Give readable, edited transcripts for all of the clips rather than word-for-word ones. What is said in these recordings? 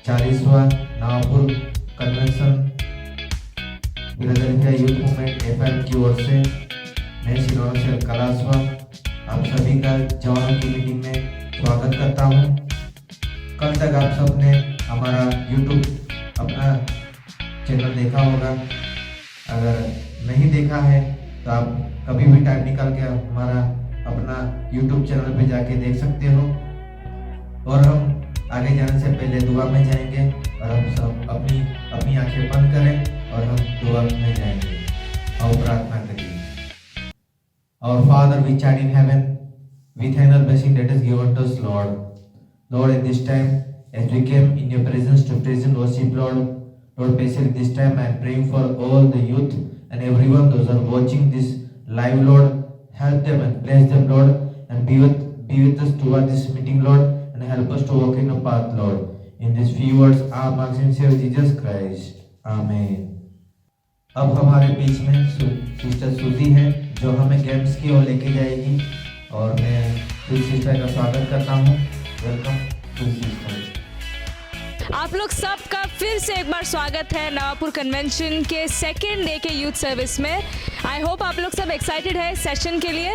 40वां Navapur convention Philadelphia youth movement FM की ओर से मैं श्रीनिवास कलास्वा आप सभी का जवानों की मीटिंग में स्वागत करता हूं। कल तक आप सबने हमारा YouTube अपना चैनल देखा होगा। अगर नहीं देखा है तो आप कभी भी टाइम निकाल के हमारा अपना YouTube चैनल पे जाके देख सकते हो। और हम आगे जाने से पहले दुआ में जाएंगे और हम सब अपनी आंखें बंद करें और हम दुआ में जाएंगे और प्रार्थना करेंगे। Our Father which art in heaven, we thank the blessing that is given to us, Lord. Lord, at this time, as we came in your presence to present worship, Lord, especially this time I am praying for all the youth and everyone those are watching this live, Lord. Help them and bless them, Lord, and be with us toward this meeting, Lord, and help us to walk in the path, Lord. In these few words, our maximum Savior Jesus Christ. Amen. अब हमारे बीच में sister सुजी है जो हमें games की ओर लेके जाएगी और मैं सिस्टर का स्वागत करता हूँ। Welcome to sister. आप लोग सबका फिर से एक बार स्वागत है नवापुर कन्वेंशन के सेकेंड डे के यूथ सर्विस में। आई होप आप लोग सब एक्साइटेड है इस सेशन के लिए।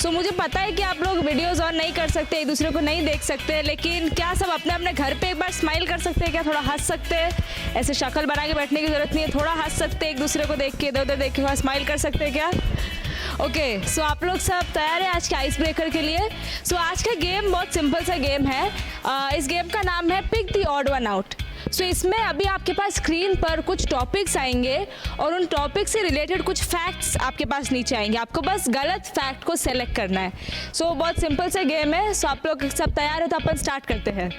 सो मुझे पता है कि आप लोग वीडियोस ऑन नहीं कर सकते, एक दूसरे को नहीं देख सकते, लेकिन क्या सब अपने अपने घर पे एक बार स्माइल कर सकते हैं क्या? थोड़ा हंस सकते हैं? ऐसे शक्ल बना के बैठने की जरूरत नहीं है, थोड़ा हंस सकते हैं एक दूसरे को देख के, इधर उधर देख के थोड़ा स्माइल कर सकते हैं क्या? ओके, सो आप लोग सब तैयार हैं आज के आइस ब्रेकर के लिए? सो आज का गेम बहुत सिंपल सा गेम है। इस गेम का नाम है pick the odd one out. So इसमें अभी आपके पास स्क्रीन पर कुछ टॉपिक्स आएंगे और उन टॉपिक से रिलेटेड कुछ फैक्ट्स आपके पास नीचे आएंगे। आपको बस गलत फैक्ट को सेलेक्ट करना है। सो बहुत सिंपल सा गेम है। सो आप लोग सब तैयार हो तो अपन स्टार्ट करते हैं।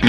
आई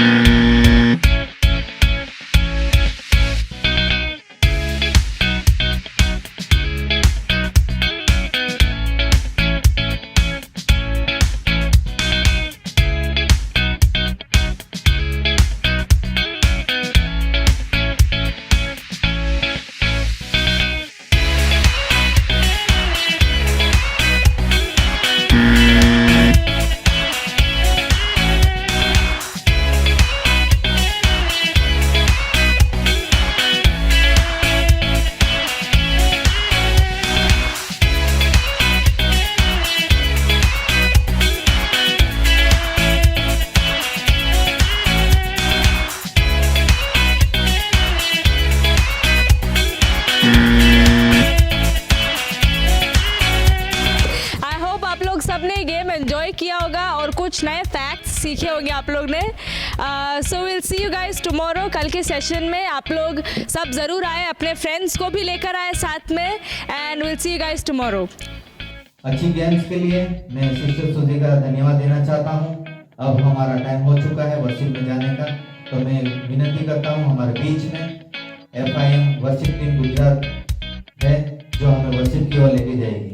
होप आप लोग सबने गेम एंजॉय किया होगा और कुछ नए फैक्ट्स सीखे होंगे आप लोग ने. So will see you guys tomorrow. कल के सेशन में आप लोग सब ज़रूर आए, अपने फ्रेंड्स को भी लेकर आए साथ में, and will see you guys tomorrow. अच्छी गेम्स के लिए मैं सिस्टर सुजी का धन्यवाद देना चाहता हूँ. अब हमारा टाइम हो चुका है वर्शिप में जाने का, तो मैं विनती करता हूँ हमारे बीच में FIM वर्शिप टीम गुजरात है जो हमें वर्शिप की ओर लेके जाएगी.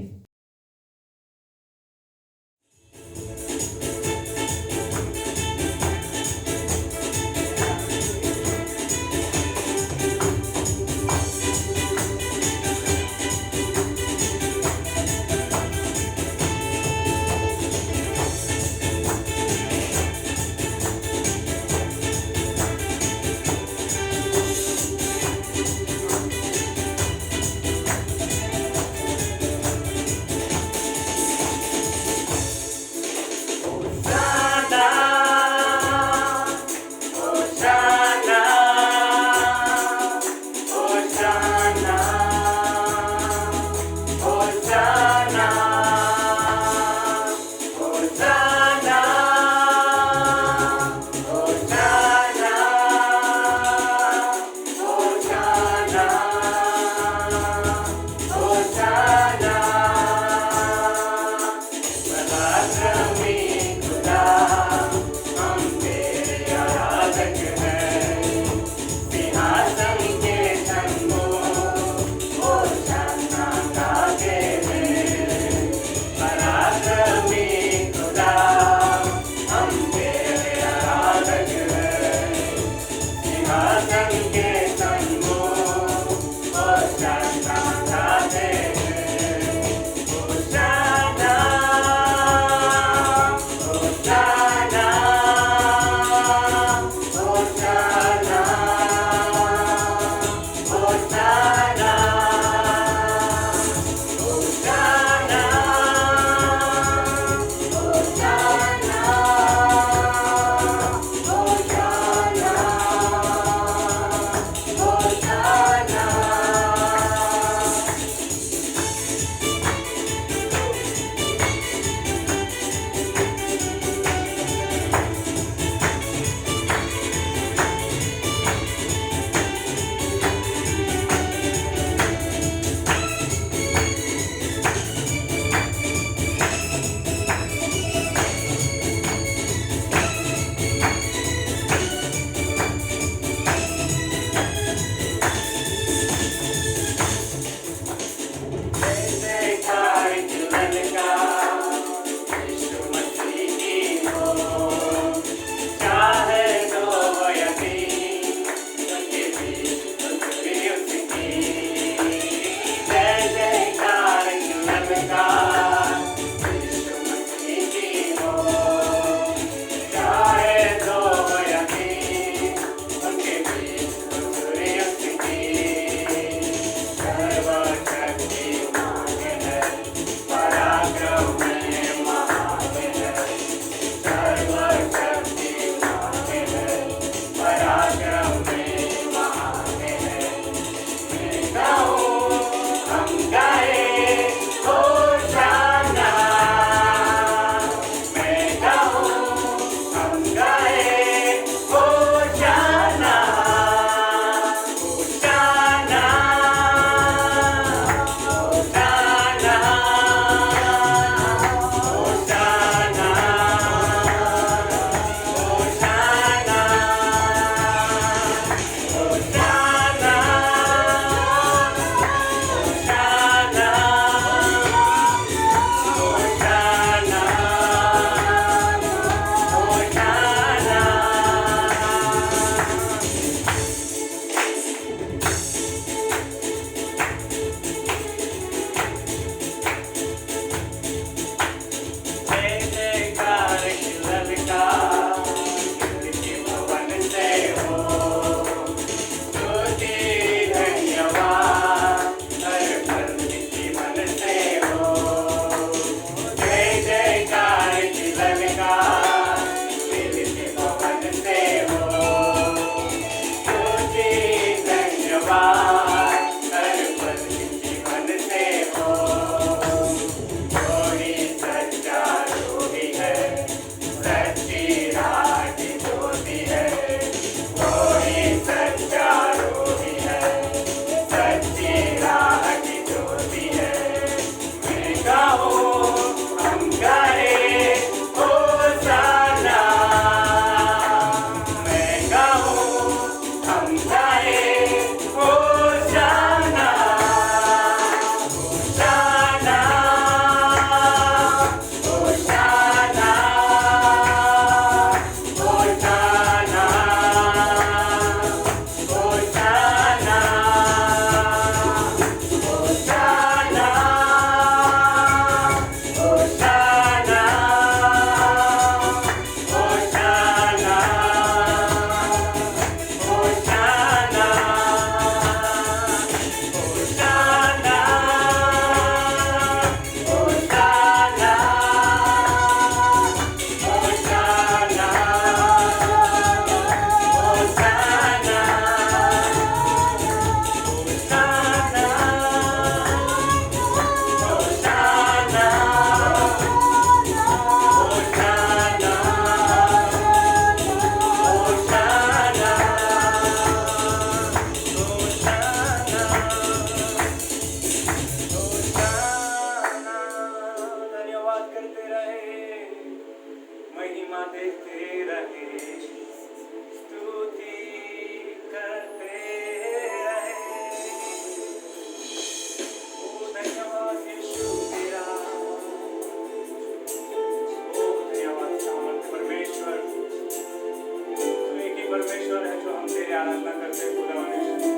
परमेश्वर है जो हम तेरी आराधना करते हैं खुदावन यीशु।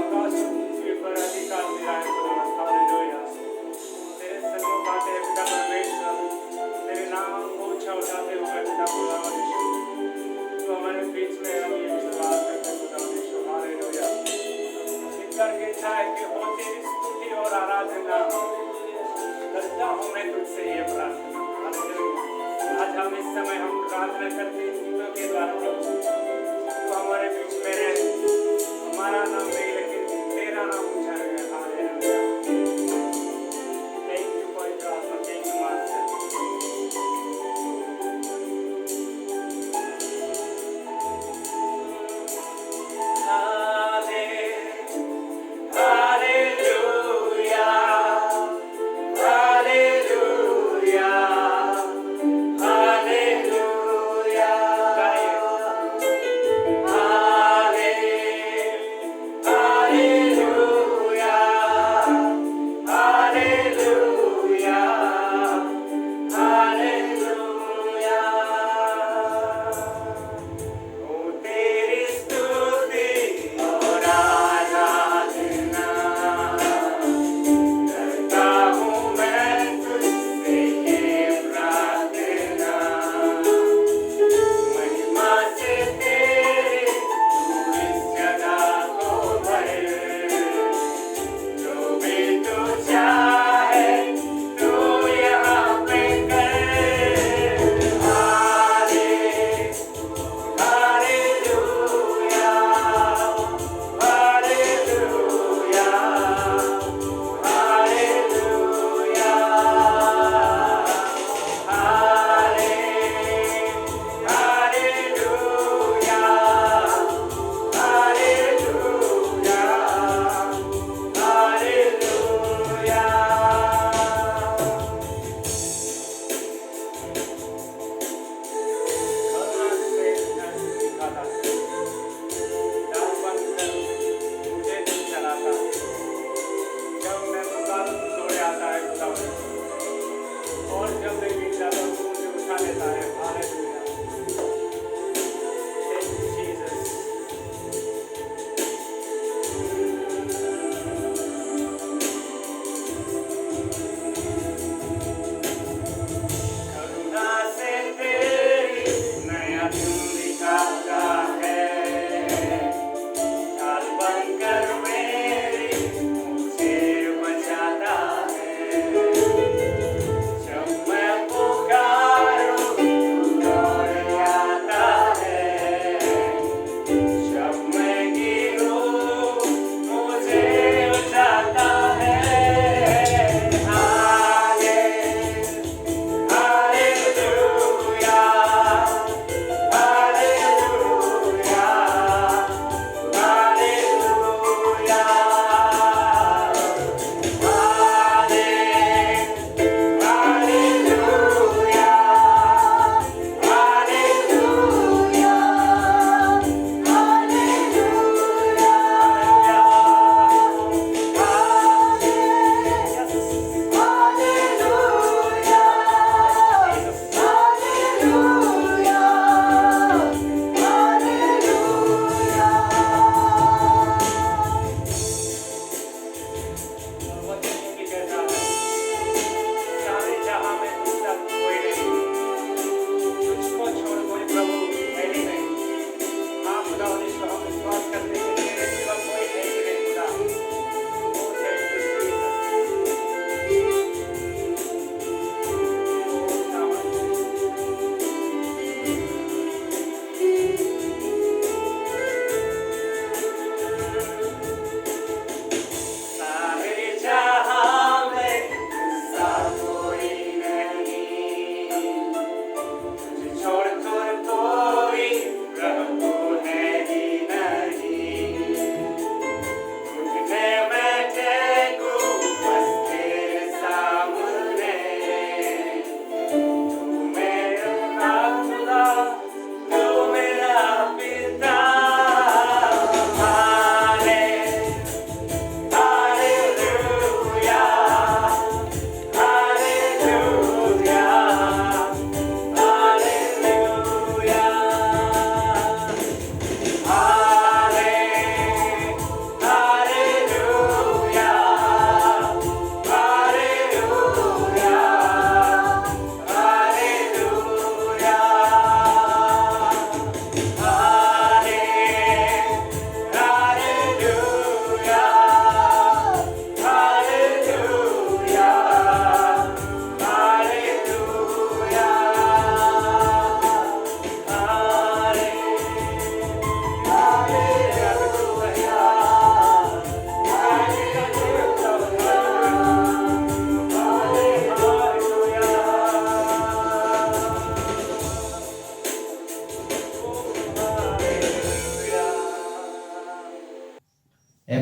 आकाश पृथ्वी पर अधिकार तेरा है खुदावन, हालेलुया। तेरे सन्मुख आते हैं पिता परमेश्वर, तेरे नाम को ऊंचा उठाते हुए पिता खुदावन यीशु। तो हमारे बीच में हम ये विश्वास करते हैं खुदावन यीशु, हालेलुया। ईश्वर की इच्छा है कि हो तेरी स्तुति और आराधना करता हूँ मैं तुझसे ये प्रार्थना, हालेलुया। आज हम इस समय हम प्रार्थना करते हैं गीतों के द्वारा प्रभु, तो हमारे बीच में रहे, हमारा नाम नहीं लेकिन तेरा नाम ऊंचा रहे, hallelujah. Thank you for your आत्मा, thank you master.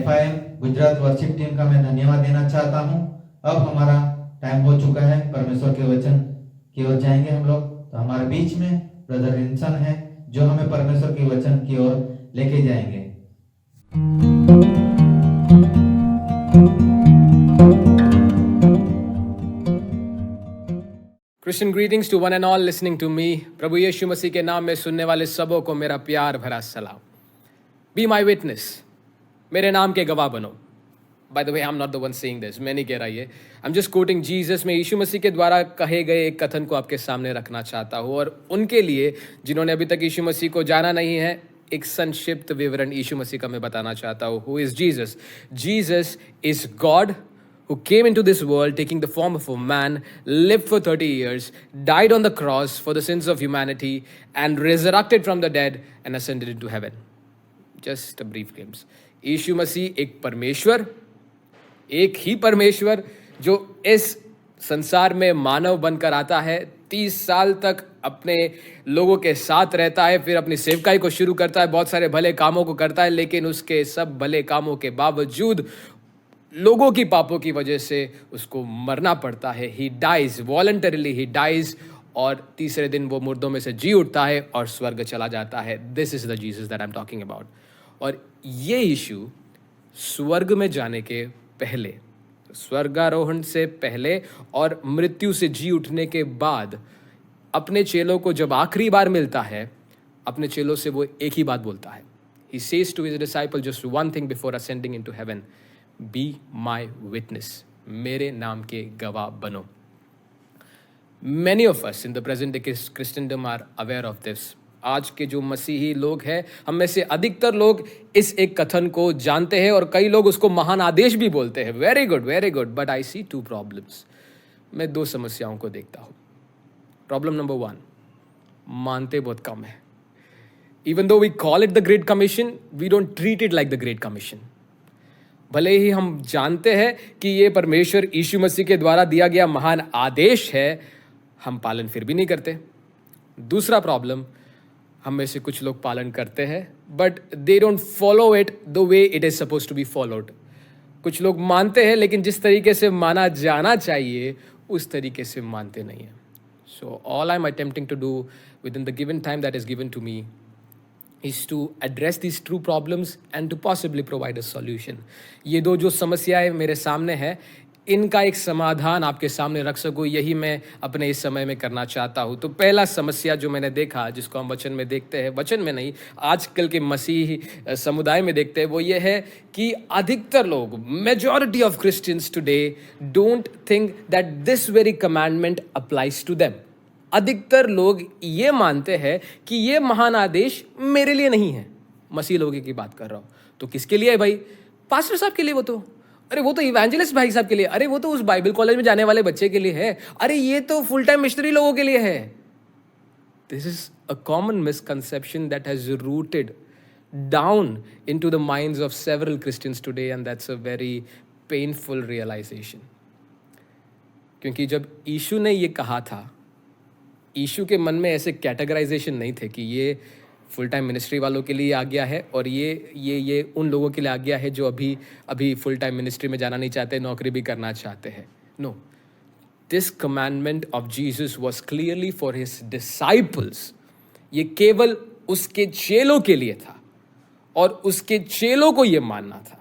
FIM Gujarat worship team का मैं धन्यवाद देना चाहता हूँ। अब हमारा टाइम हो चुका है, परमेश्वर के वचन की ओर जाएंगे हम लोग। तो हमारे बीच में ब्रदर रिंसन है जो हमें परमेश्वर के वचन की ओर लेके जाएंगे। Christian greetings to one and all listening to me. प्रभु यीशु मसीह के नाम में सुनने वाले सबों को मेरा प्यार भरा सलाम। Be my witness. मेरे नाम के गवाह बनो। By the way, I'm not the one saying this. मैं नहीं कह रहा ये। I'm just quoting Jesus। मैं यीशु मसीह के द्वारा कहे गए एक कथन को आपके सामने रखना चाहता हूँ, और उनके लिए जिन्होंने अभी तक यीशु मसीह को जाना नहीं है, एक संक्षिप्त विवरण यीशु मसीह का मैं बताना चाहता हूँ। Who is Jesus? Jesus is God who came into this world taking the form of a man, lived for 30 years, died on the cross for the sins of humanity, and resurrected from the dead and ascended into heaven. Just a brief glimpse. यीशु मसीह एक परमेश्वर, एक ही परमेश्वर जो इस संसार में मानव बनकर आता है, 30 साल तक अपने लोगों के साथ रहता है, फिर अपनी सेवकाई को शुरू करता है, बहुत सारे भले कामों को करता है, लेकिन उसके सब भले कामों के बावजूद लोगों की पापों की वजह से उसको मरना पड़ता है। He dies voluntarily, he dies, और तीसरे दिन वो मुर्दों में से जी उठता है और स्वर्ग चला जाता है। This is the Jesus that I am talking about. और ये यीशु स्वर्ग में जाने के पहले, स्वर्गारोहण से पहले और मृत्यु से जी उठने के बाद, अपने चेलों को जब आखिरी बार मिलता है, अपने चेलों से वो एक ही बात बोलता है। He says to his disciple just one thing before ascending into heaven: be my witness. मेरे नाम के गवाह बनो। Many of us in the present day Christendom are aware of this. आज के जो मसीही लोग हैं, हम में से अधिकतर लोग इस एक कथन को जानते हैं, और कई लोग उसको महान आदेश भी बोलते हैं। Very good, very good. But I see 2 problems. मैं 2 समस्याओं को देखता हूँ। प्रॉब्लम नंबर 1, मानते बहुत कम है। Even though we call it the Great Commission, we don't treat it like the Great Commission. भले ही हम जानते हैं कि ये परमेश्वर यीशु मसीह के द्वारा दिया गया महान आदेश है, हम पालन फिर भी नहीं करते। दूसरा प्रॉब्लम, हम में से कुछ लोग पालन करते हैं, but they don't follow it the way it is suppose to be followed. कुछ लोग मानते हैं, लेकिन जिस तरीके से माना जाना चाहिए उस तरीके से मानते नहीं हैं। So all I am attempting to do within the given time that is given to me is to address these true problems and to possibly provide a solution. ये 2 जो समस्याएं मेरे सामने हैं, इनका एक समाधान आपके सामने रख सकूं, यही मैं अपने इस समय में करना चाहता हूं। तो पहला समस्या जो मैंने देखा, जिसको हम वचन में देखते हैं, वचन में नहीं, आजकल के मसीही समुदाय में देखते हैं, वो ये है कि अधिकतर लोग, majority of Christians today don't think that this very commandment applies to them. अधिकतर लोग ये मानते हैं कि ये महान आदेश मेरे लिए नहीं है। मसीह लोगों की बात कर रहा हूँ। तो किसके लिए है भाई? पास्टर साहब के लिए। वो तो इवेंजलिस्ट भाई साहब के लिए। अरे वो तो उस बाइबल कॉलेज में जाने वाले बच्चे के लिए है। अरे ये तो फुल टाइम मिशनरी लोगों के लिए है। This is a common misconception that has rooted down into the minds of several Christians today, and that's a very painful realisation. क्योंकि जब यीशु ने ये कहा था, यीशु के मन में ऐसे कैटेगराइजेशन नहीं थे कि ये फुल टाइम मिनिस्ट्री वालों के लिए आज्ञा है और ये उन लोगों के लिए आज्ञा है जो अभी फुल टाइम मिनिस्ट्री में जाना नहीं चाहते, नौकरी भी करना चाहते हैं। No, this commandment of Jesus was clearly for his disciples. ये केवल उसके चेलों के लिए था, और उसके चेलों को ये मानना था।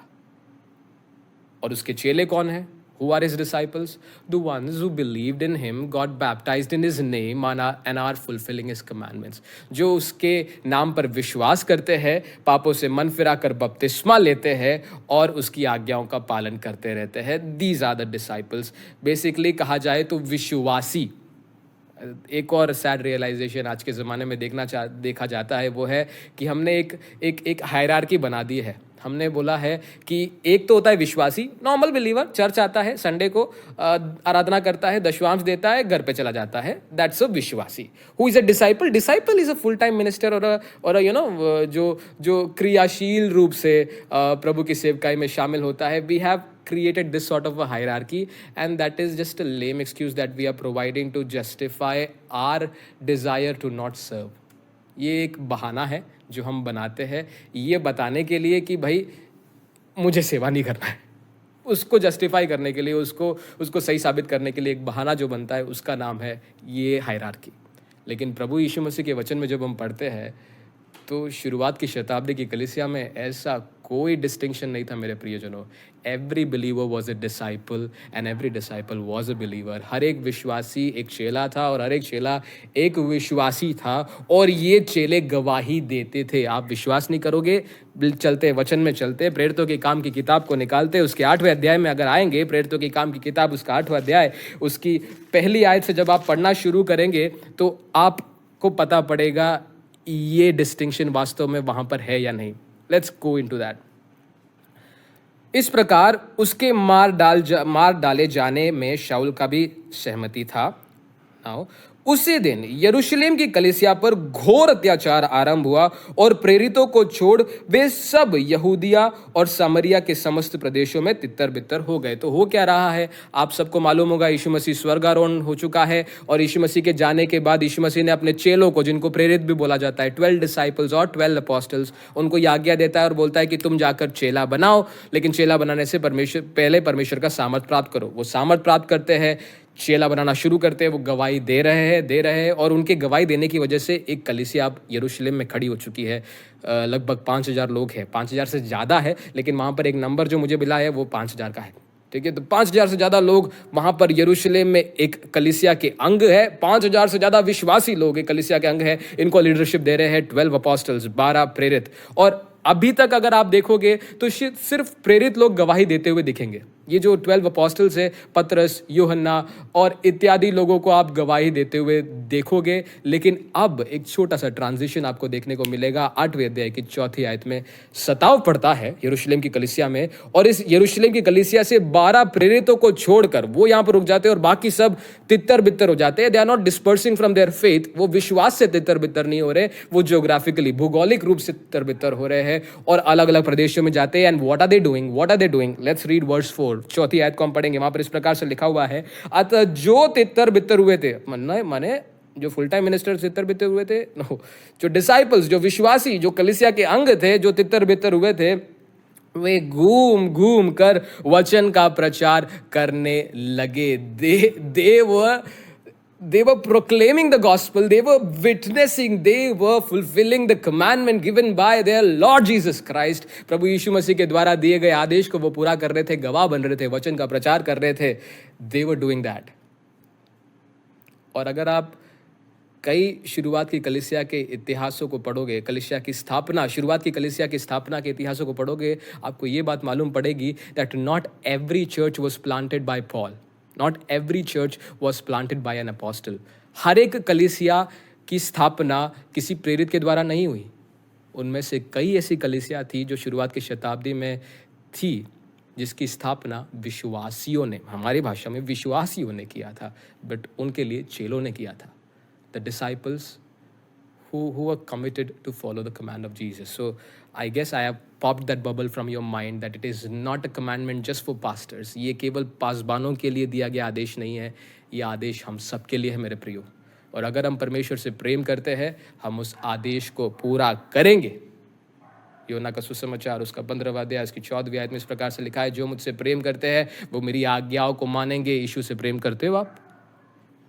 और उसके चेले कौन है? Who are his disciples? The ones who believed in him, got baptized in his name, and are fulfilling his commandments. जो उसके नाम पर विश्वास करते हैं, पापों से मन फिरा कर बपतिस्मा लेते हैं और उसकी आज्ञाओं का पालन करते रहते हैं। These are the disciples. Basically कहा जाए तो विश्वासी। एक और सैड रियलाइजेशन आज के ज़माने में देखा जाता है, वो है कि हमने एक हायरार्की बना दी है। हमने बोला है कि एक तो होता है विश्वासी, नॉर्मल बिलीवर, चर्च आता है, संडे को आराधना करता है, दशवांश देता है, घर पे चला जाता है, दैट्स अ विश्वासी। Who is a disciple? Disciple is a full time minister और यू नो जो क्रियाशील रूप से प्रभु की सेवकाई में शामिल होता है। We have created this sort of a hierarchy, and that is just a lame excuse that we are providing to justify our desire to not serve. ये एक बहाना है जो हम बनाते हैं ये बताने के लिए कि भाई मुझे सेवा नहीं करना है। उसको जस्टिफाई करने के लिए, उसको सही साबित करने के लिए एक बहाना जो बनता है, उसका नाम है ये हायरार्की। लेकिन प्रभु यीशु मसीह के वचन में जब हम पढ़ते हैं तो शुरुआत की शताब्दी की कलीसिया में ऐसा कोई डिस्टिंक्शन नहीं था मेरे प्रियजनों। Every believer was a disciple and every disciple was a believer. हर एक विश्वासी एक चेला था और हर एक चेला एक विश्वासी था, और ये चेले गवाही देते थे। आप विश्वास नहीं करोगे, चलते वचन में चलते, प्रेरितों के काम की किताब को निकालते, उसके 8वें अध्याय में अगर आएंगे, प्रेरितों के काम की किताब उसका 8वां अध्याय, उसकी पहली आयत से जब आप पढ़ना शुरू करेंगे तो आपको पता पड़ेगा ये डिस्टिंक्शन वास्तव में वहां पर है या नहीं। Let's go into that. इस प्रकार उसके मार डाले जाने में शाऊल का भी सहमति था। नाउ उसी दिन यरूशलेम की कलीसिया पर घोर अत्याचार आरंभ हुआ और प्रेरितों को छोड़ वे सब यहूदिया और सामरिया के समस्त प्रदेशों में तितर बितर हो गए। तो हो क्या रहा है, आप सबको मालूम होगा, यीशु मसीह स्वर्गारोहण हो चुका है, और यीशु मसीह के जाने के बाद यीशु मसीह ने अपने चेलों को, जिनको प्रेरित भी बोला जाता है, 12 डिसाइपल्स और 12 अपोस्टल्स, उनको ये आज्ञा देता है और बोलता है कि तुम जाकर चेला बनाओ, लेकिन चेला बनाने से पहले परमेश्वर का सामर्थ प्राप्त करो। वो सामर्थ प्राप्त करते हैं, चेला बनाना शुरू करते हैं, वो गवाही दे रहे हैं, और उनके गवाही देने की वजह से एक कलीसिया अब यरूशलेम में खड़ी हो चुकी है। लगभग 5000 लोग हैं, 5000 से ज़्यादा है, लेकिन वहाँ पर एक नंबर जो मुझे मिला है वो 5000 का है। ठीक है, तो 5000 से ज़्यादा लोग वहाँ पर यरूशलेम में एक कलीसिया के अंग है। 5000 से ज़्यादा विश्वासी लोग एक कलीसिया के अंग है। इनको लीडरशिप दे रहे हैं 12 अपोस्टल्स, 12 प्रेरित। और अभी तक अगर आप देखोगे तो सिर्फ प्रेरित लोग गवाही देते हुए दिखेंगे। ये जो 12 अपोस्टल्स है, पतरस, यूहन्ना और इत्यादि लोगों को आप गवाही देते हुए देखोगे। लेकिन अब एक छोटा सा ट्रांजिशन आपको देखने को मिलेगा। 8वें अध्याय की 4थी आयत में सताव पड़ता है यरूशलेम की कलीसिया में, और इस यरूशलेम की कलीसिया से 12 प्रेरितों को छोड़कर वो यहाँ पर रुक जाते हैं और बाकी सब तितर बितर हो जाते हैं। They are not dispersing from their faith. वो विश्वास से तितर बितर नहीं हो रहे, वो ज्योग्राफिकली, भूगोलिक रूप से तितर बितर हो रहे हैं और अलग अलग प्रदेशों में जाते हैं। And what are they doing? Let's read verse 4, 4थी आयत को हम पढ़ेंगे। वहां पर इस प्रकार से लिखा हुआ है, अतः जो तितर बितर हुए थे, माने जो फुल टाइम मिनिस्टर तितर बितर हुए थे, नो, जो डिसाइपल्स, जो विश्वासी, जो कलीसिया के अंग थे, जो तितर बितर हुए थे, वे घूम घूम कर वचन का प्रचार करने लगे। They were proclaiming the gospel, they were witnessing, they were fulfilling the commandment given by their Lord Jesus Christ. प्रभु यीशु मसीह के द्वारा दिए गए आदेश को वो पूरा कर रहे थे, गवाह बन रहे थे, वचन का प्रचार कर रहे थे। They were doing that. और अगर आप कई शुरुआत की कलीसिया के इतिहासों को पढ़ोगे, कलीसिया की स्थापना, शुरुआत की कलीसिया की स्थापना के इतिहासों को पढ़ोगे, आपको ये बात मालूम पड़ेगी that not every church was planted by Paul. Not every church was planted by an apostle. हर एक कलीसिया की स्थापना किसी प्रेरित के द्वारा नहीं हुई। उनमें से कई ऐसी कलीसिया थी जो शुरुआत की शताब्दी में थी, जिसकी स्थापना विश्वासियों ने, हमारी भाषा में विश्वासियों ने किया था, बट उनके लिए चेलों ने किया था। The disciples who were committed to follow the command of Jesus. So I guess I have popped that bubble from your mind that it is not a commandment just for pastors. ये केवल पासबानों के लिए दिया गया आदेश नहीं है, ये आदेश हम सब के लिए है मेरे प्रियो। और अगर हम परमेश्वर से प्रेम करते हैं, हम उस आदेश को पूरा करेंगे। यूहन्ना का सुसमाचार उसका 15वां अध्याय उसकी 14वीं आयत में इस प्रकार से लिखा है, जो मुझसे प्रेम करते हैं वो मेरी आज्ञाओं को मानेंगे। यीशु से प्रेम करते हो आप?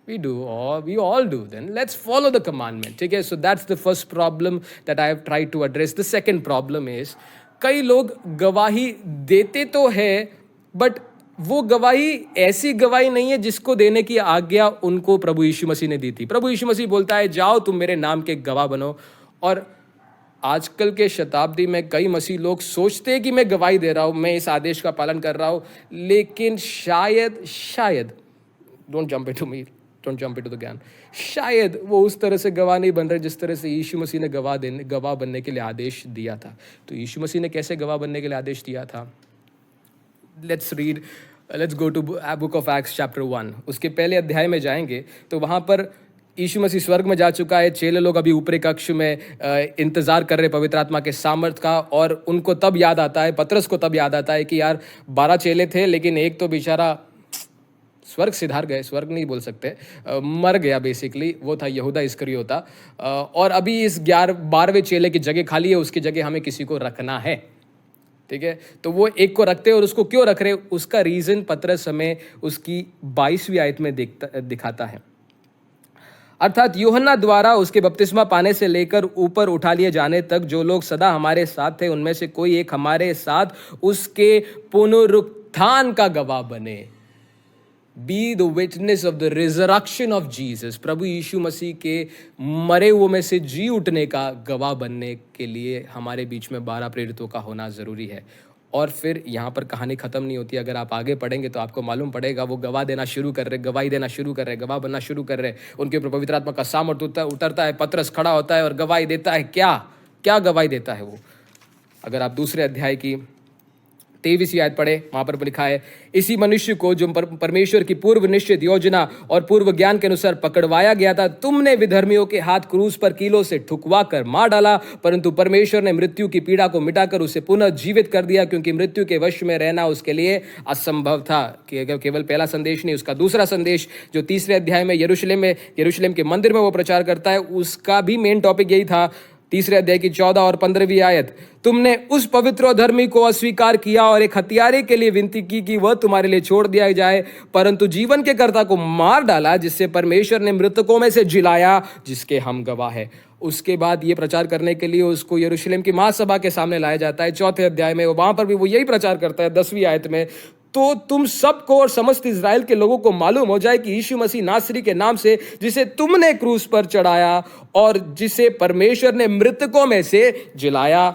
We do, or we all do. Then let's follow the commandment. ठीक है? So that's the first problem that I have tried to address. The second problem is, कई लोग गवाही देते तो है, बट वो गवाही ऐसी गवाही नहीं है जिसको देने की आज्ञा उनको प्रभु यीशु मसीह ने दी थी। प्रभु यीशु मसीह बोलता है, जाओ तुम मेरे नाम के गवाह बनो। और आजकल के शताब्दी में कई मसीह लोग सोचते हैं कि मैं गवाही दे रहा हूँ, मैं इस आदेश का पालन कर रहा हूँ, लेकिन शायद डोंट जंप इनटू द ज्ञान, शायद वो उस तरह से गवाह नहीं बन रहे जिस तरह से यीशु मसीह ने गवाह बनने के लिए आदेश दिया था। तो यीशु मसीह ने कैसे गवाह बनने के लिए आदेश दिया था? Let's go to book of Acts chapter 1। उसके पहले अध्याय में जाएंगे तो वहाँ पर यीशु मसीह स्वर्ग में जा चुका है। चेले लोग अभी ऊपरी कक्ष में इंतजार कर रहे पवित्र आत्मा के सामर्थ का, और उनको तब याद आता है, पतरस को तब याद आता है कि यार 12 चेले थे, लेकिन एक तो बेचारा स्वर्ग सिधार गए, स्वर्ग नहीं बोल सकते, मर गया बेसिकली, वो था यहूदा इस्करियोता। और अभी इस 12वें चेले की जगह खाली है, उसकी जगह हमें किसी को रखना है। ठीक है, तो वो एक को रखते हैं और उसको क्यों रख रहे, उसका रीजन पतरस हमें उसकी 22वीं आयत में दिखाता है। अर्थात यूहन्ना द्वारा उसके बपतिस्मा पाने से लेकर ऊपर उठा लिए जाने तक जो लोग सदा हमारे साथ थे, उनमें से कोई एक हमारे साथ उसके पुनरुत्थान का गवाह बने। Be the witness of the resurrection of Jesus. प्रभु यीशु मसीह के मरे हुए में से जी उठने का गवाह बनने के लिए हमारे बीच में 12 प्रेरितों का होना ज़रूरी है। और फिर यहाँ पर कहानी ख़त्म नहीं होती। अगर आप आगे पढ़ेंगे तो आपको मालूम पड़ेगा वो गवाह देना शुरू कर रहे, गवाही देना शुरू कर रहे, गवाह बनना शुरू कर रहे। उनके ऊपर पवित्र आत्मा का सामर्थ्य उतरता है, पतरस खड़ा होता है और गवाही देता है। क्या गवाही देता है वो? अगर आप दूसरे अध्याय की 23वीं आयत पढ़े, वहां पर लिखा है, इसी मनुष्य को जो परमेश्वर की पूर्व निश्चित योजना और पूर्व ज्ञान के अनुसार पकड़वाया गया था, तुमने विधर्मियों के हाथ क्रूस पर कीलों से ठुकवा कर मार डाला, परंतु परमेश्वर ने मृत्यु की पीड़ा को मिटाकर उसे पुनः जीवित कर दिया, क्योंकि मृत्यु के वश में रहना उसके लिए असंभव था। केवल पहला संदेश नहीं, उसका दूसरा संदेश जो 3रे अध्याय में यरूशलेम के मंदिर में वो प्रचार करता है, उसका भी मेन टॉपिक यही था। 3रे अध्याय की 14 और 15वीं आयत, तुमने उस पवित्र और धर्मी को अस्वीकार किया और एक हत्यारे के लिए विनती की कि वह तुम्हारे लिए छोड़ दिया जाए, परंतु जीवन के कर्ता को मार डाला, जिससे परमेश्वर ने मृतकों में से जिलाया, जिसके हम गवाह हैं। उसके बाद ये प्रचार करने के लिए उसको यरूशलेम की महासभा के सामने लाया जाता है 4थे अध्याय में। वहां पर भी वो यही प्रचार करता है 10वीं आयत में, तो तुम सबको और समस्त इज़राइल के लोगों को मालूम हो जाए कि यीशु मसीह नासरी के नाम से, जिसे तुमने क्रूस पर चढ़ाया और जिसे परमेश्वर ने मृतकों में से जिलाया।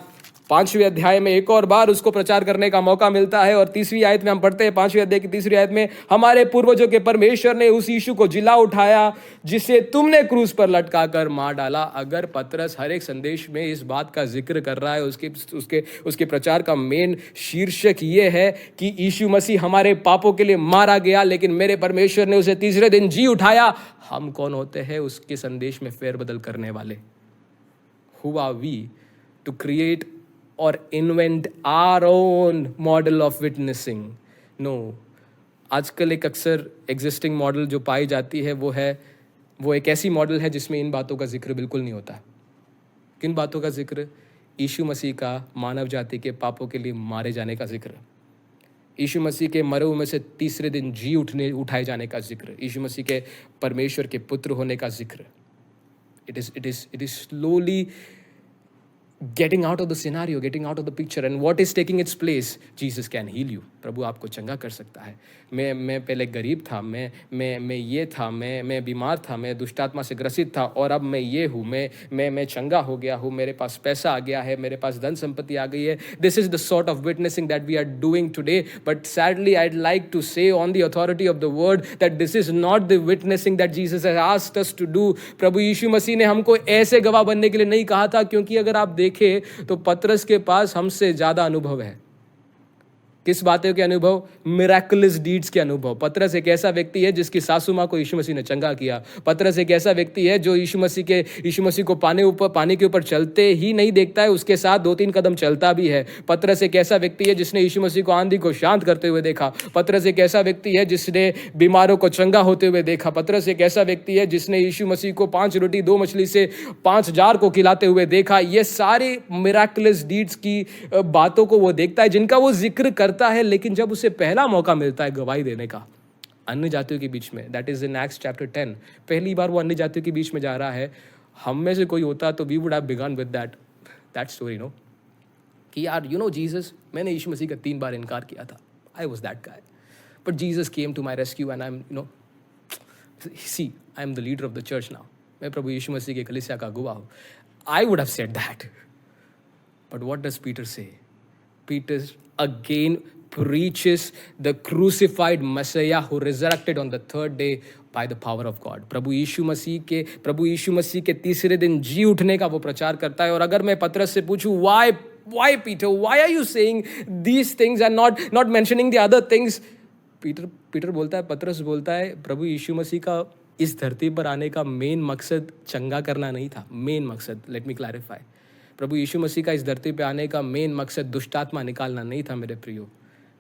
5वें अध्याय में एक और बार उसको प्रचार करने का मौका मिलता है और 30वीं आयत में हम पढ़ते हैं, 5वें अध्याय की 3री आयत में, हमारे पूर्वजों के परमेश्वर ने उस यीशु को जिला उठाया जिसे तुमने क्रूस पर लटका कर मार डाला। अगर पतरस हर एक संदेश में इस बात का जिक्र कर रहा है, उसके प्रचार का मेन शीर्षक ये है कि यीशु मसीह हमारे पापों के लिए मारा गया, लेकिन मेरे परमेश्वर ने उसे 3रे दिन जी उठाया। हम कौन होते हैं उसके संदेश में फेरबदल करने वाले? Who are we to create or invent our own model of witnessing? No. आजकल एक अक्सर एग्जिस्टिंग मॉडल जो पाई जाती है वो एक ऐसी मॉडल है जिसमें इन बातों का जिक्र बिल्कुल नहीं होता। किन बातों का जिक्र? यीशु मसीह का मानव जाति के पापों के लिए मारे जाने का जिक्र, यीशु मसीह के मरे हुए में से 3रे दिन जी उठाए जाने का जिक्र, यीशु मसीह के परमेश्वर के पुत्र होने का जिक्र। It is slowly getting out of the scenario, getting out of the picture, and what is taking its place? Jesus can heal you. प्रभु आपको चंगा कर सकता है। मैं पहले गरीब था, मैं ये था, मैं बीमार था, मैं दुष्टात्मा से ग्रसित था, और अब मैं ये हूँ, मैं चंगा हो गया हूँ, मेरे पास पैसा आ गया है, मेरे पास धन संपत्ति आ गई है। This is the sort of witnessing that we are doing today, but sadly I'd like to say on the authority of the word that this is not the witnessing that Jesus has asked us to do. प्रभु यीशु मसीह ने हमको ऐसे गवाह बनने के लिए नहीं कहा था, क्योंकि अगर आप देखें तो पतरस के पास हमसे ज़्यादा अनुभव है। किस बातों के अनुभव? मिराकुलस डीड्स के अनुभव। पतरस एक ऐसा व्यक्ति है जिसकी सासू माँ को यीशु मसीह ने चंगा किया। पतरस एक ऐसा व्यक्ति है जो यीशु मसीह को पानी के ऊपर चलते ही नहीं देखता है, उसके साथ 2-3 कदम चलता भी है। पतरस एक ऐसा व्यक्ति है जिसने यीशु मसीह को आंधी को शांत करते हुए देखा। पतरस एक ऐसा व्यक्ति है जिसने बीमारों को चंगा होते हुए देखा। पतरस एक ऐसा व्यक्ति है जिसने यीशु मसीह को 5 रोटी 2 मछली से 5000 को खिलाते हुए देखा। ये सारे मिराकुलस डीड्स की बातों को वो देखता है, जिनका वो जिक्र करता है। लेकिन जब उसे पहला मौका मिलता है गवाही देने का अन्य जातियों के बीच में, that is in acts chapter 10, पहली बार वो अन्य जातियों के बीच में जा रहा है। हम में से कोई होता तो we would have begun with that story, no, कि यार यू नो जीसस, मैंने यीशु मसीह का 3 बार इनकार किया था, I was that guy, but Jesus came to my rescue and I am I am the leader of the church now. मैं प्रभु यीशु मसीह की कलीसिया का गवाह हूं। I would have said that, but what does Peter say? Peter again preaches the crucified Messiah who resurrected on the 3rd day by the power of God. प्रभु यीशु मसीह के 3रे दिन जी उठने का वो प्रचार करता है। और अगर मैं पतरस से पूछूं why Peter, why are you saying these things and not mentioning the other things? Peter बोलता है, पतरस बोलता है, प्रभु यीशु मसीह का इस धरती पर आने का मेन मकसद चंगा करना नहीं था। मेन मकसद, लेट मी क्लैरिफाई, प्रभु यीशु मसीह का इस धरती पे आने का मेन मकसद दुष्टात्मा निकालना नहीं था मेरे प्रियो।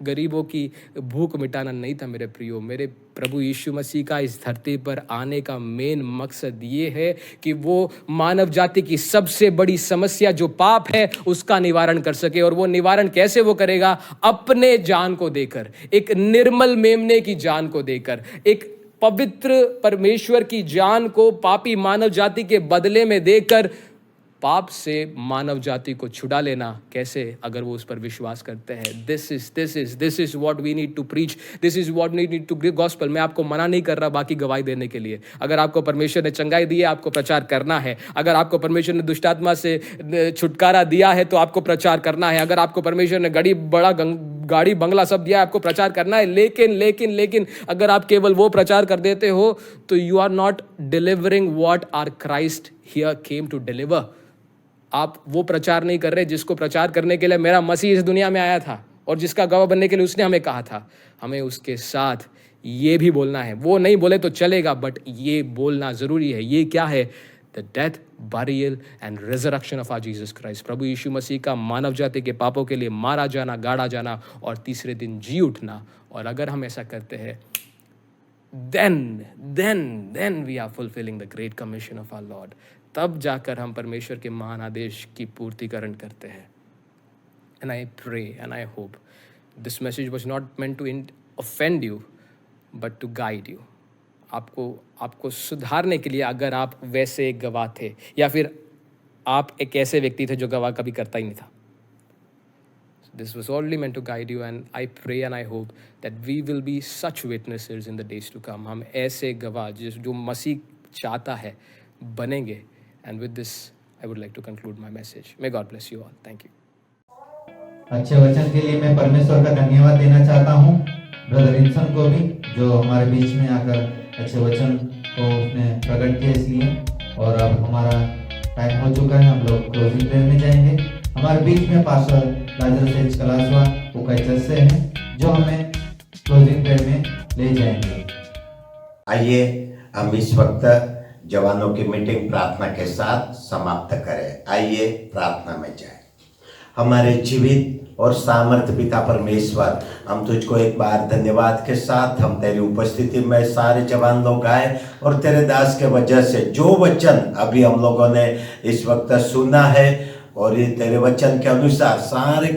गरीबों की भूख मिटाना नहीं था मेरे प्रियो। मेरे प्रभु यीशु मसीह का इस धरती पर आने का मेन मकसद ये है कि वो मानव जाति की सबसे बड़ी समस्या जो पाप है उसका निवारण कर सके। और वो निवारण कैसे वो करेगा? अपने जान को देकर, एक निर्मल मेमने की जान को देकर, एक पवित्र परमेश्वर की जान को पापी मानव जाति के बदले में देकर पाप से मानव जाति को छुड़ा लेना। कैसे? अगर वो उस पर विश्वास करते हैं। This is what we need to preach, this is what we need to give gospel. मैं आपको मना नहीं कर रहा बाकी गवाही देने के लिए। अगर आपको परमेश्वर ने चंगाई दी है, आपको प्रचार करना है। अगर आपको परमेश्वर ने दुष्टात्मा से छुटकारा दिया है तो आपको प्रचार करना है। अगर आपको परमेश्वर ने गाड़ी बंगला सब दिया है, आपको प्रचार करना है। लेकिन अगर आप केवल वो प्रचार कर देते हो तो you are not delivering what our Christ here came to deliver. आप वो प्रचार नहीं कर रहे जिसको प्रचार करने के लिए मेरा मसीह इस दुनिया में आया था और जिसका गवाह बनने के लिए उसने हमें कहा था। हमें उसके साथ ये भी बोलना है। वो नहीं बोले तो चलेगा, बट ये बोलना जरूरी है। ये क्या है? The death, burial and resurrection of our Jesus Christ. प्रभु यीशु मसीह का मानव जाति के पापों के लिए मारा जाना, गाड़ा जाना और तीसरे दिन जी उठना। और अगर हम ऐसा करते हैं then we are fulfilling the great commission of our Lord। तब जाकर हम परमेश्वर के महान आदेश की पूर्तिकरण करते हैं। And I pray and I hope this message was not meant to offend you but to guide you। आपको सुधारने के लिए, अगर आप वैसे एक गवाह थे या फिर आप एक ऐसे व्यक्ति थे जो गवाह कभी करता ही नहीं था। This was only meant to guide you, and I pray and I hope that we will be such witnesses in the days to come। हम ऐसे गवाह जो मसीह चाहता है बनेंगे। And with this, I would like to conclude my message। May God bless you all। Thank you। अच्छे वचन के लिए मैं परमेश्वर का धन्यवाद देना चाहता हूँ ब्रदर इंसन को भी, जो हमारे बीच में आकर अच्छे वचन को उसने प्रकट किया इसलिए। और अब हमारा टाइम हो चुका है, हम लोग क्लोजिंग प्रेयर में जाएंगे। हमारे बीच में पास्टर लाजरस एच कलासवा उकाईचर्च से हैं जो हमें क्लोजिंग प्रेयर में ले जाएंगे। आइए हम इस वक्त जवानों की मीटिंग प्रार्थना के साथ समाप्त करें। आइए प्रार्थना में जाएं। हमारे जीवित और सामर्थ्य पिता परमेश्वर, हम तुझको एक बार धन्यवाद के साथ हम तेरी उपस्थिति में सारे जवान लोग आए और तेरे दास के वजह से जो वचन अभी हम लोगों ने इस वक्त सुना है और ये तेरे वचन के अनुसार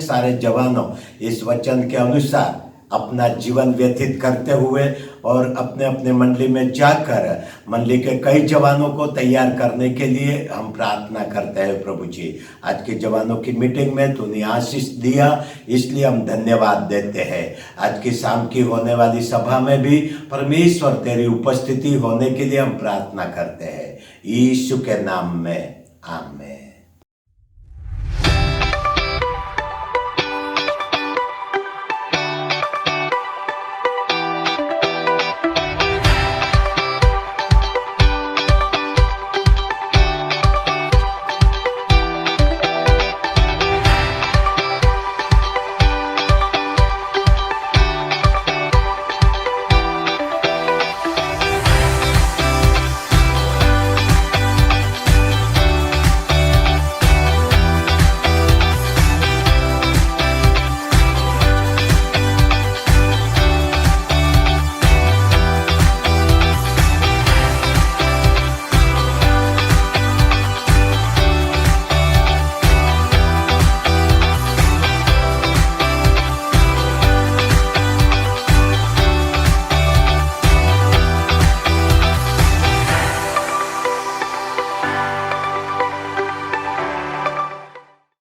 सारे जवानों इस वचन के अनुसार अपना जीवन व्यतीत करते हुए और अपने अपने मंडली में जाकर मंडली के कई जवानों को तैयार करने के लिए हम प्रार्थना करते हैं। प्रभु जी, आज के जवानों की मीटिंग में तूने आशीष दिया, इसलिए हम धन्यवाद देते हैं। आज की शाम की होने वाली सभा में भी परमेश्वर तेरी उपस्थिति होने के लिए हम प्रार्थना करते हैं। यीशु के नाम में आमीन।